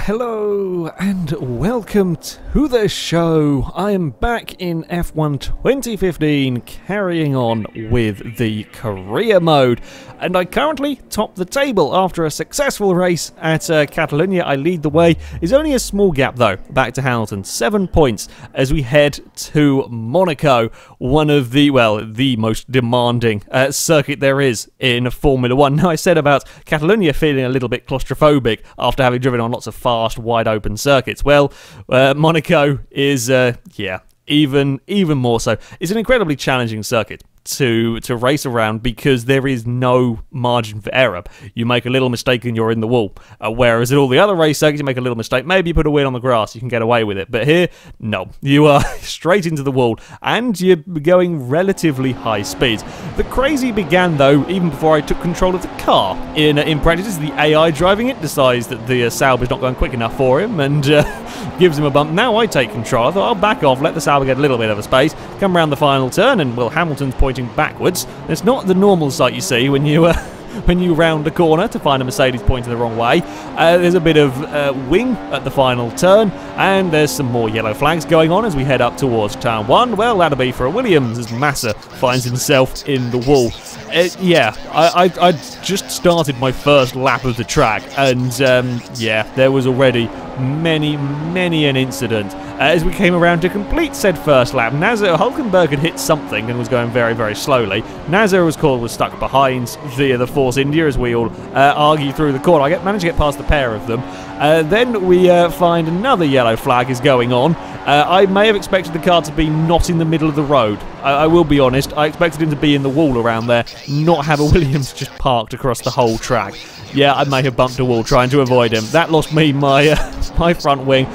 Hello and welcome to the show. I am back in F1 2015 carrying on with the career mode, and I currently top the table after a successful race at Catalonia. I lead the way. It's only a small gap though back to Hamilton, 7 points as we head to Monaco, one of the most demanding circuit there is in Formula 1. Now, I said about Catalonia feeling a little bit claustrophobic after having driven on lots of fast, wide-open circuits. Well, Monaco is, even more so. It's an incredibly challenging circuit to race around because there is no margin for error. You make a little mistake and you're in the wall. Whereas at all the other race circuits, you make a little mistake, maybe you put a wheel on the grass, you can get away with it. But here, no. You are straight into the wall and you're going relatively high speeds. The crazy began, though, even before I took control of the car. In practice, the AI driving it decides that the Sauber's not going quick enough for him and gives him a bump. Now I take control. I thought I'll back off, let the Sauber get a little bit of a space, come around the final turn, and, well, Hamilton's pointing backwards. It's not the normal sight you see when you when you round a corner to find a Mercedes pointing the wrong way. There's a bit of wing at the final turn, and there's some more yellow flags going on as we head up towards turn 1. Well, that'll be for a Williams as Massa finds himself in the wall. I just started my first lap of the track, and there was already many an incident. As we came around to complete said first lap, Hulkenberg had hit something and was going very slowly. Nasser was stuck behind the Force India as we all argue through the corner. I managed to get past the pair of them. Then we find another yellow flag is going on. I may have expected the car to be not in the middle of the road. I will be honest, I expected him to be in the wall around there, not have a Williams just parked across the whole track. Yeah, I may have bumped a wall trying to avoid him. That lost me my my front wing,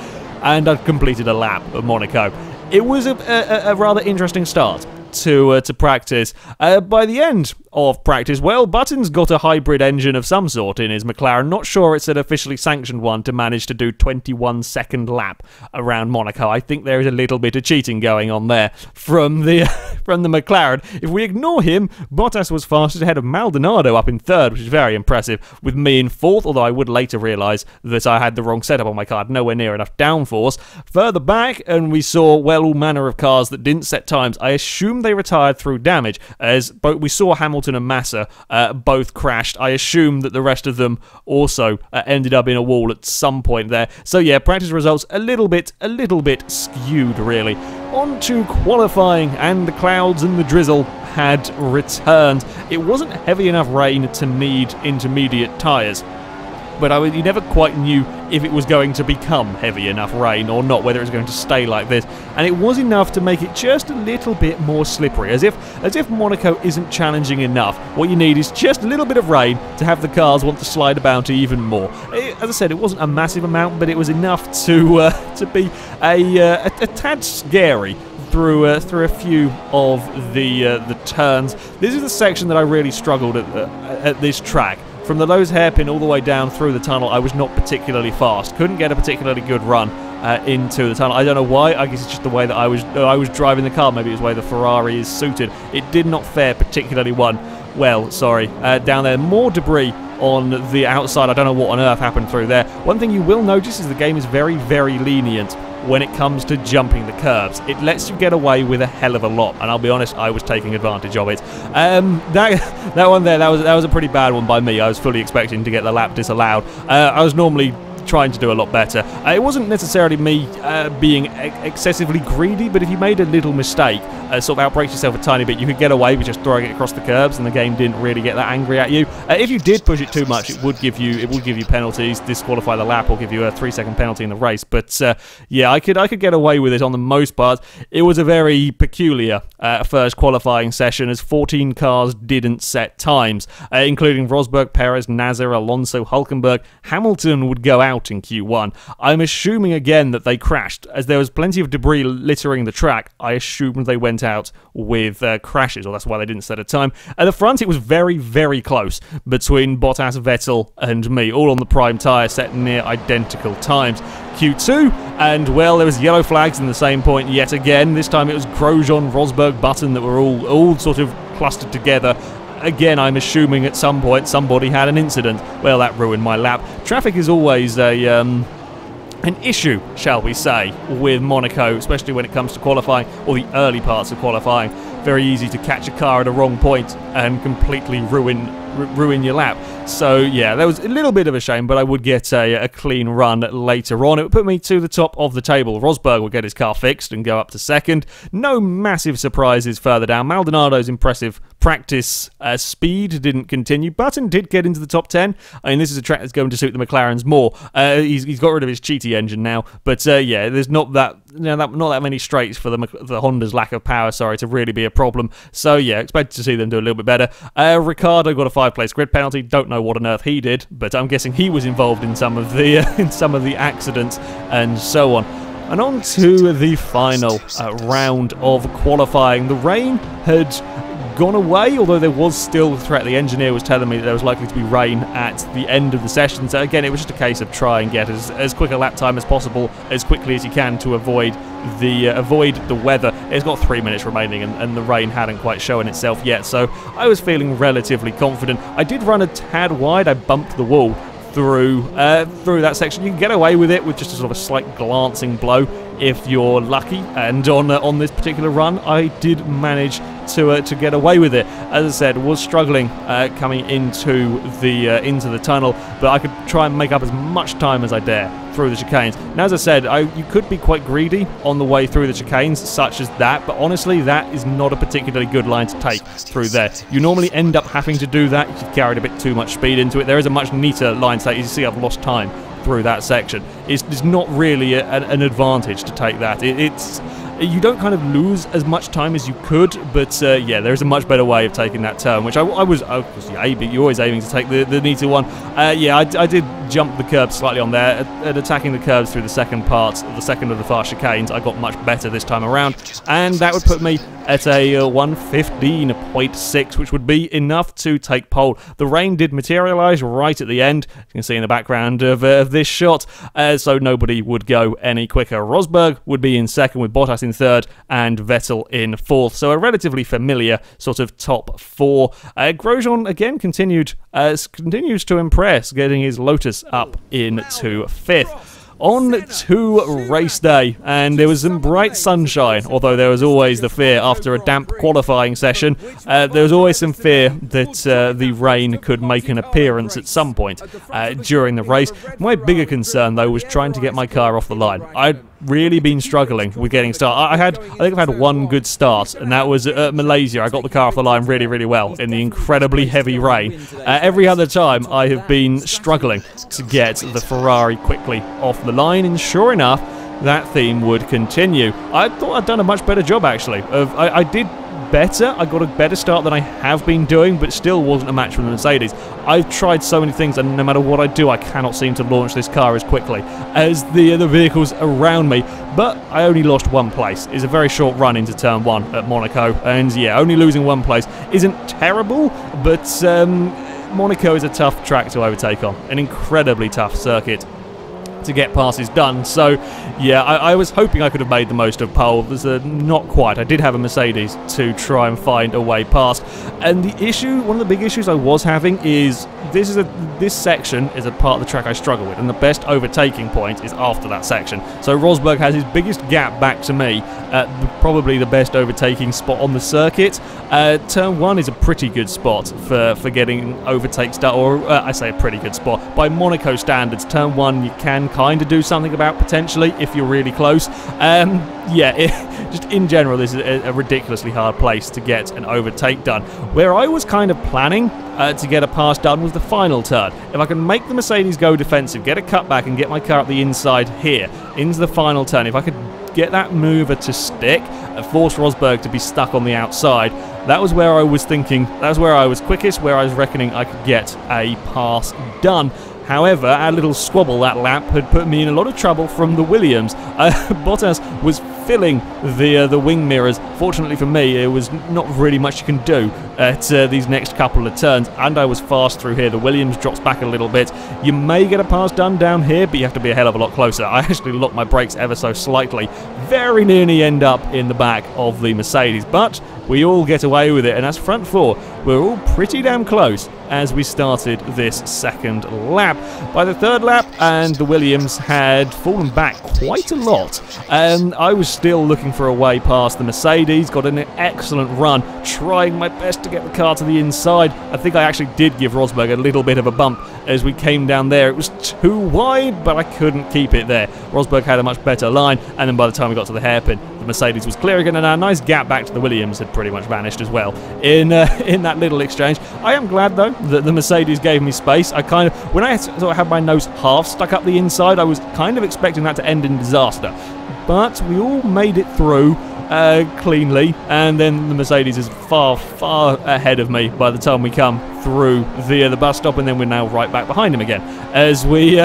and I've completed a lap of Monaco. It was a rather interesting start to practice. By the end of practice, well, Button's got a hybrid engine of some sort in his McLaren. Not sure it's an officially sanctioned one to manage to do 21-second lap around Monaco. I think there is a little bit of cheating going on there from the from the McLaren. If we ignore him, Bottas was fastest ahead of Maldonado up in third, which is very impressive, with me in fourth, although I would later realise that I had the wrong setup on my car, nowhere near enough downforce. Further back, and we saw, well, all manner of cars that didn't set times. I assume they retired through damage, as we saw Hamilton and Massa both crashed. I assume that the rest of them also ended up in a wall at some point there. So yeah, practice results a little bit skewed, really. On to qualifying, and the clouds and the drizzle had returned. It wasn't heavy enough rain to need intermediate tyres, but you never quite knew if it was going to become heavy enough rain or not, whether it was going to stay like this. And it was enough to make it just a little bit more slippery, as if Monaco isn't challenging enough. What you need is just a little bit of rain to have the cars want to slide about even more. As I said, it wasn't a massive amount, but it was enough to be a tad scary through a few of the turns. This is the section that I really struggled at this track. From the Lowe's hairpin all the way down through the tunnel, I was not particularly fast. Couldn't get a particularly good run into the tunnel. I don't know why. I guess it's just the way that I was driving the car. Maybe it's the way the Ferrari is suited. It did not fare particularly well. Sorry. Down there, more debris on the outside. I don't know what on earth happened through there. One thing you will notice is the game is very lenient when it comes to jumping the curbs. It lets you get away with a hell of a lot, and I'll be honest, I was taking advantage of it. That one there, that was a pretty bad one by me. I was fully expecting to get the lap disallowed. I was normally trying to do a lot better. It wasn't necessarily me being excessively greedy, but if you made a little mistake, sort of outbraked yourself a tiny bit, you could get away with just throwing it across the curbs, and the game didn't really get that angry at you. If you did push it too much, it would give you penalties, disqualify the lap, or give you a 3-second penalty in the race. But yeah, I could get away with it on the most part. It was a very peculiar first qualifying session, as 14 cars didn't set times, including Rosberg, Perez, Nasser, Alonso, Hulkenberg. Hamilton would go out in Q1. I'm assuming again that they crashed, as there was plenty of debris littering the track. I assumed they went out with crashes, or that's why they didn't set a time. At the front, it was very close between Bottas, Vettel, and me, all on the prime tyre, set near identical times. Q2, and well, there was yellow flags in the same point yet again. This time it was Grosjean, Rosberg, Button that were all sort of clustered together. Again, I'm assuming at some point somebody had an incident. Well, that ruined my lap. Traffic is always a an issue, shall we say, with Monaco, especially when it comes to qualifying, or the early parts of qualifying. Very easy to catch a car at a wrong point and completely ruin your lap. So yeah, that was a little bit of a shame, but I would get a clean run later on. It would put me to the top of the table. Rosberg would get his car fixed and go up to second. No massive surprises further down. Maldonado's impressive practice speed didn't continue. Button did get into the top 10. I mean, this is a track that's going to suit the McLarens more. He's got rid of his cheaty engine now, but yeah, there's not that many straights for the Honda's lack of power, to really be a problem. So yeah, expect to see them do a little bit better. Ricardo got a 5-place grid penalty. Don't know what on earth he did, but I'm guessing he was involved in some of the accidents and so on. And on to the final round of qualifying. The rain had gone away, although there was still a threat. The engineer was telling me that there was likely to be rain at the end of the session. So again, it was just a case of try and get as quick a lap time as possible, as quickly as you can, to avoid the weather. It's got 3 minutes remaining, and the rain hadn't quite shown itself yet. So I was feeling relatively confident. I did run a tad wide. I bumped the wall through that section. You can get away with it with just a sort of a slight glancing blow if you're lucky, and on this particular run I did manage to get away with it. As I said, was struggling coming into the tunnel, but I could try and make up as much time as I dare through the chicanes. Now, as I said, you could be quite greedy on the way through the chicanes, such as that, but honestly, that is not a particularly good line to take through there. You normally end up having to do that if you've carried a bit too much speed into it. There is a much neater line to take. You see, I've lost time through that section. It's not really an advantage to take that. You don't kind of lose as much time as you could, but yeah, there's a much better way of taking that turn, which I was, of course, you're always aiming to take the neater one. Yeah, I did jump the curb slightly on there. At attacking the curbs through the second of the fast chicanes, I got much better this time around, and that would put me at a 1:15.6, which would be enough to take pole. The rain did materialise right at the end, you can see in the background of this shot, so nobody would go any quicker. Rosberg would be in second, with Bottas in third and Vettel in fourth, so a relatively familiar sort of top four. Grosjean again continues to impress, getting his Lotus up into fifth. On to race day, and there was some bright sunshine, although there was always the fear after a damp qualifying session. There was always some fear that the rain could make an appearance at some point during the race. My bigger concern, though, was trying to get my car off the line. I'd really been struggling with getting started. I think I've had one good start, and that was at Malaysia. I got the car off the line really, really well in the incredibly heavy rain. Every other time I have been struggling to get the Ferrari quickly off the line, and sure enough, that theme would continue. I thought I'd done a much better job, actually. I did better. I got a better start than I have been doing, but still wasn't a match for the Mercedes. I've tried so many things, and no matter what I do, I cannot seem to launch this car as quickly as the vehicles around me. But I only lost one place. It's a very short run into turn one at Monaco, and yeah, only losing one place isn't terrible, but Monaco is a tough track to overtake on, an incredibly tough circuit to get passes done. So yeah, I was hoping I could have made the most of pole. There's not quite. I did have a Mercedes to try and find a way past, and one of the big issues I was having is this section is a part of the track I struggle with, and the best overtaking point is after that section. So Rosberg has his biggest gap back to me at probably the best overtaking spot on the circuit. Turn one is a pretty good spot for getting overtakes done, or I say a pretty good spot by Monaco standards. Turn one you can kind of do something about potentially if you're really close. Yeah, just in general, this is a ridiculously hard place to get an overtake done. Where I was kind of planning to get a pass done was the final turn. If I can make the Mercedes go defensive, get a cutback and get my car up the inside here into the final turn, if I could get that mover to stick and force Rosberg to be stuck on the outside, that was where I was thinking, that was where I was quickest, where I was reckoning I could get a pass done. However, our little squabble that lap had put me in a lot of trouble from the Williams. Bottas was filling the wing mirrors. Fortunately for me, there was not really much you can do at these next couple of turns, and I was fast through here. The Williams drops back a little bit. You may get a pass done down here, but you have to be a hell of a lot closer. I actually locked my brakes ever so slightly. Very nearly end up in the back of the Mercedes, but we all get away with it, and as front four, we're all pretty damn close as we started this second lap. By the third lap, and the Williams had fallen back quite a lot, and I was still looking for a way past the Mercedes. Got an excellent run, trying my best to get the car to the inside. I think I actually did give Rosberg a little bit of a bump as we came down there. It was too wide, but I couldn't keep it there. Rosberg had a much better line, and then by the time we got to the hairpin, the Mercedes was clear again, and a nice gap back to the Williams had pretty much vanished as well in that little exchange. I am glad though that the Mercedes gave me space. I kind of, when I sort of had my nose half stuck up the inside, I was kind of expecting that to end in disaster, but we all made it through cleanly, and then the Mercedes is far ahead of me by the time we come through the bus stop, and then we're now right back behind him again as we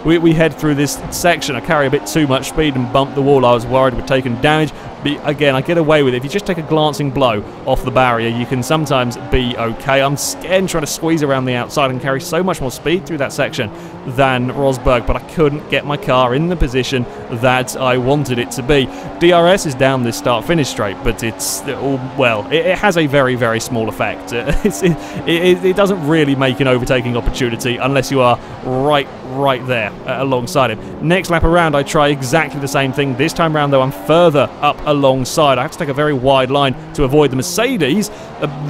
we head through this section. I carry a bit too much speed and bump the wall. I was worried we'd taken damage. But again, I get away with it. If you just take a glancing blow off the barrier, you can sometimes be okay. I'm again trying to squeeze around the outside and carry so much more speed through that section than Rosberg, but I couldn't get my car in the position that I wanted it to be. DRS is down this start-finish straight, but it's, well, it has a very small effect. It doesn't really make an overtaking opportunity unless you are right there alongside him. Next lap around, I try exactly the same thing. This time around, though, I'm further up alongside. I have to take a very wide line to avoid the Mercedes,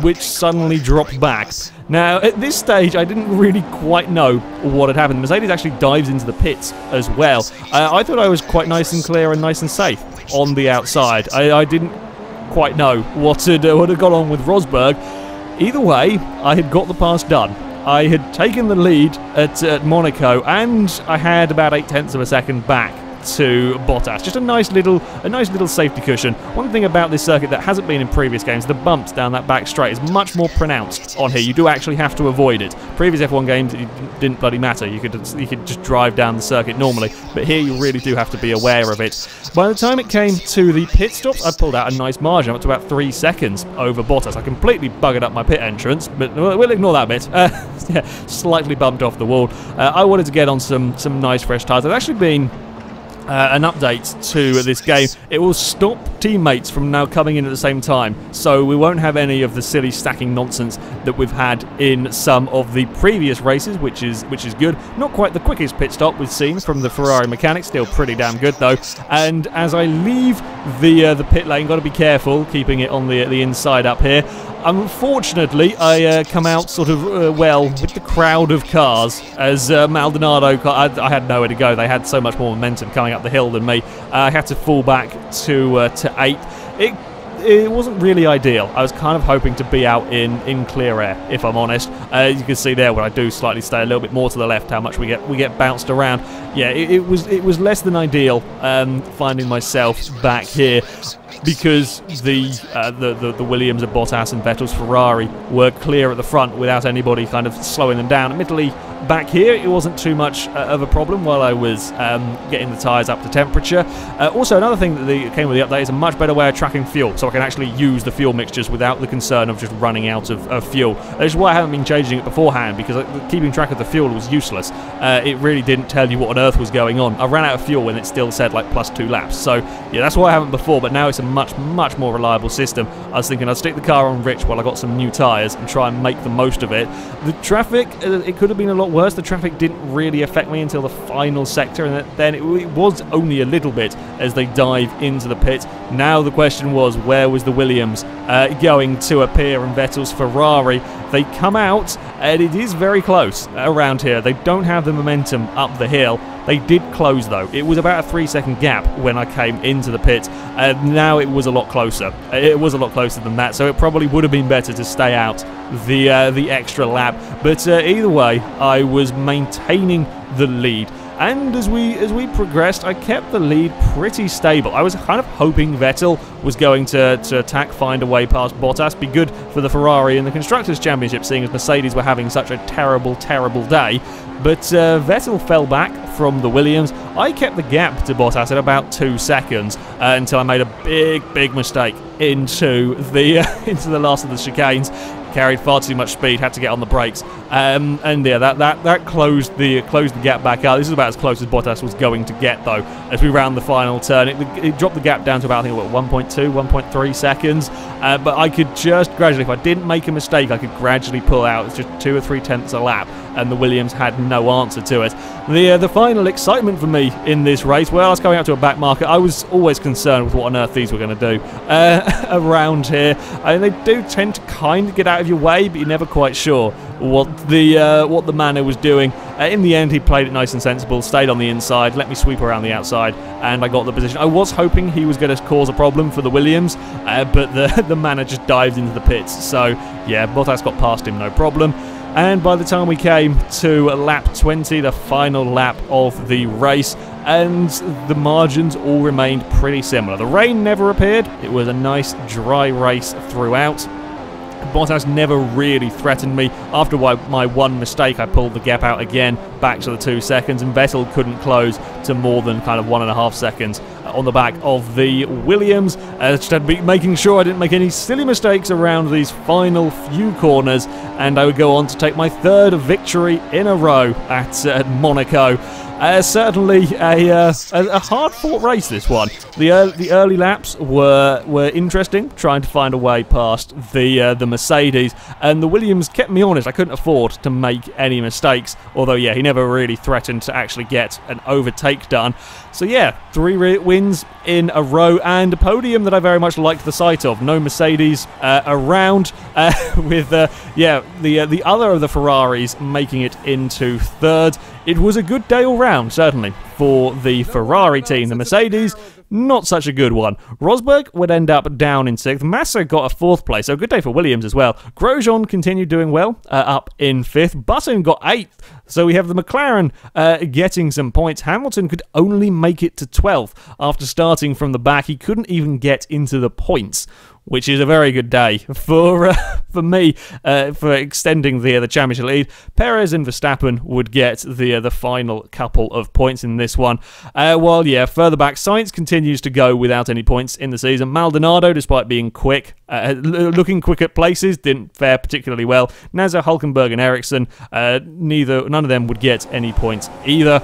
which suddenly dropped back. Now, at this stage, I didn't really quite know what had happened. The Mercedes actually dives into the pits as well. I thought I was quite nice and clear and nice and safe on the outside. I didn't quite know what had gone on with Rosberg. Either way, I had got the pass done. I had taken the lead at Monaco, and I had about 0.8 of a second back to Bottas. Just a nice little safety cushion. One thing about this circuit that hasn't been in previous games, the bumps down that back straight is much more pronounced on here. You do actually have to avoid it. Previous F1 games, it didn't bloody matter. You could just drive down the circuit normally, but here you really do have to be aware of it. By the time it came to the pit stops, I pulled out a nice margin, up to about 3 seconds over Bottas. I completely buggered up my pit entrance, but we'll ignore that bit. Yeah, slightly bumped off the wall. I wanted to get on some nice fresh tyres. There's actually been an update to this game. It will stop teammates from now coming in at the same time, so we won't have any of the silly stacking nonsense that we've had in some of the previous races, which is good. Not quite the quickest pit stop we've seen from the Ferrari mechanics, still pretty damn good though. And as I leave the pit lane, got to be careful keeping it on the inside up here. Unfortunately, I come out sort of, well, with the crowd of cars as Maldonado, I had nowhere to go. They had so much more momentum coming up the hill than me. I had to fall back to 8. It wasn't really ideal. I was kind of hoping to be out in clear air, if I'm honest. You can see there when I do slightly stay a little bit more to the left, how much we get bounced around. Yeah, it was less than ideal finding myself back here, because the Williams and Bottas and Vettel's Ferrari were clear at the front without anybody kind of slowing them down. Admittedly, back here it wasn't too much of a problem while I was getting the tyres up to temperature. Also, another thing that came with the update is a much better way of tracking fuel, so I can actually use the fuel mixtures without the concern of just running out of fuel. That's why I haven't been changing it beforehand, because keeping track of the fuel was useless. It really didn't tell you what on earth was going on. I ran out of fuel when it still said like +2 laps, so yeah, that's why I haven't before, but now it's a much more reliable system. I was thinking I'd stick the car on rich while I got some new tyres and try and make the most of it. The traffic, it could have been a lot worse. The traffic didn't really affect me until the final sector, and then it was only a little bit as they dive into the pit. Now the question was, where was the Williams going to appear in Vettel's Ferrari? They come out, and it is very close around here. They don't have the momentum up the hill. They did close though. It was about a 3-second gap when I came into the pit, and now it was a lot closer. It was a lot closer than that, so it probably would have been better to stay out the extra lap. But either way, I was maintaining the lead. And as we progressed, I kept the lead pretty stable. I was kind of hoping Vettel was going to attack, find a way past Bottas, be good for the Ferrari in the Constructors' Championship, seeing as Mercedes were having such a terrible day. But Vettel fell back from the Williams. I kept the gap to Bottas at about 2 seconds until I made a big mistake into the last of the chicanes. carried far too much speed, had to get on the brakes, and yeah, that closed the gap back out. This is about as close as Bottas was going to get, though, as we round the final turn. It dropped the gap down to about, I think, what, 1.2, 1.3 seconds, but I could just gradually, if I didn't make a mistake, I could gradually pull out. It's just 2 or 3 tenths a lap, and the Williams had no answer to it. The final excitement for me in this race, well, I was coming out to a back marker. I was always concerned with what on earth these were going to do around here. They do tend to kind of get out of your way, but you're never quite sure what the Mano was doing. In the end, he played it nice and sensible, stayed on the inside, let me sweep around the outside, and I got the position. I was hoping he was going to cause a problem for the Williams, but the Mano just dived into the pits. So, yeah, Bottas got past him, no problem. And by the time we came to lap 20, the final lap of the race, and the margins all remained pretty similar. The rain never appeared. It was a nice dry race throughout. Bottas never really threatened me. After my one mistake, I pulled the gap out again, back to the 2 seconds, and Vettel couldn't close to more than kind of 1.5 seconds on the back of the Williams. Just had to be making sure I didn't make any silly mistakes around these final few corners, and I would go on to take my 3rd victory in a row at Monaco. Certainly a hard-fought race, this one. The early laps were interesting, trying to find a way past the Mercedes, and the Williams kept me honest. I couldn't afford to make any mistakes, although, yeah, he never really threatened to actually get an overtake done. So, yeah, 3 wins in a row, and a podium that I very much liked the sight of. No Mercedes around, with, the other of the Ferraris making it into 3rd. It was a good day all round, certainly, for the Ferrari team. The Mercedes, not such a good one. Rosberg would end up down in 6th. Massa got a 4th place, so a good day for Williams as well. Grosjean continued doing well, up in 5th. Button got 8th, so we have the McLaren getting some points. Hamilton could only make it to 12th after starting from the back. He couldn't even get into the points, which is a very good day for me for extending the championship lead. Perez and Verstappen would get the final couple of points in this one. While, yeah, further back, Sainz continues to go without any points in the season. Maldonado, despite being quick, looking quick at places, didn't fare particularly well. Nasser, Hulkenberg and Ericsson, none of them would get any points either.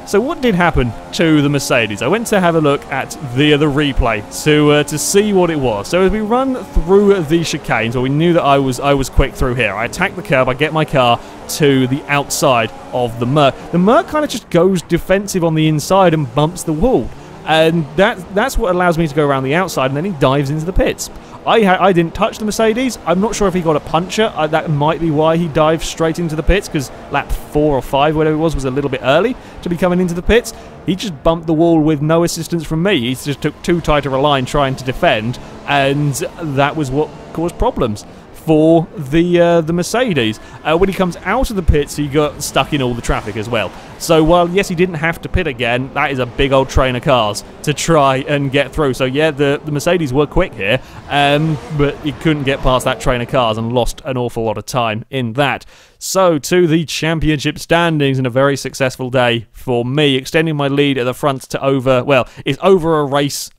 So what did happen to the Mercedes? I went to have a look at the replay to see what it was. So as we run through the chicane, so we knew that I was quick through here. I attack the curb, I get my car to the outside of the Merc. The Merc kind of just goes defensive on the inside and bumps the wall. And that's what allows me to go around the outside, and then he dives into the pits. I didn't touch the Mercedes. I'm not sure if he got a puncher. That might be why he dived straight into the pits, because lap 4 or 5, whatever it was a little bit early to be coming into the pits. He just bumped the wall with no assistance from me. He just took too tight of a line trying to defend, and that was what caused problems for the Mercedes. When he comes out of the pits, he got stuck in all the traffic as well. So while, yes, he didn't have to pit again, that is a big old train of cars to try and get through. So yeah, the Mercedes were quick here, but he couldn't get past that train of cars and lost an awful lot of time in that. So to the championship standings, and a very successful day for me, extending my lead at the front to it's over a race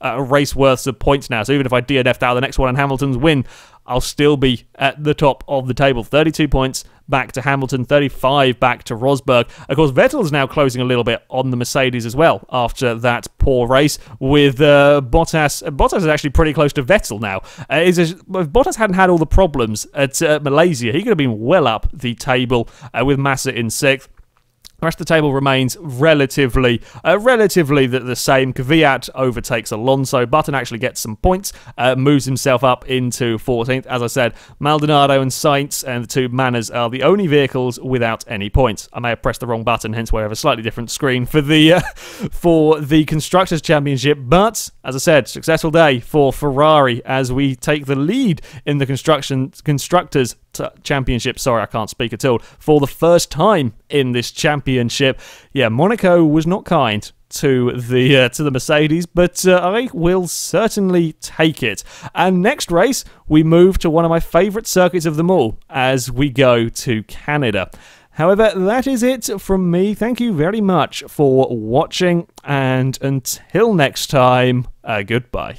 worth of points now. So even if I DNF'd out the next one and Hamilton's win, I'll still be at the top of the table. 32 points back to Hamilton, 35 back to Rosberg. Of course, Vettel's now closing a little bit on the Mercedes as well after that poor race with Bottas. Bottas is actually pretty close to Vettel now. If Bottas hadn't had all the problems at Malaysia, he could have been well up the table with Massa in 6th. The rest of the table remains relatively the same. Kvyat overtakes Alonso. Button actually gets some points, moves himself up into 14th. As I said, Maldonado and Sainz and the two Manners are the only vehicles without any points. I may have pressed the wrong button, hence why I have a slightly different screen for the Constructors' Championship. But, as I said, successful day for Ferrari as we take the lead in the Constructors' Championship. Sorry, I can't speak at all. For the first time in this championship. Yeah, Monaco was not kind to the Mercedes, but I will certainly take it. And next race, we move to one of my favourite circuits of them all as we go to Canada. However, that is it from me. Thank you very much for watching, and until next time, goodbye.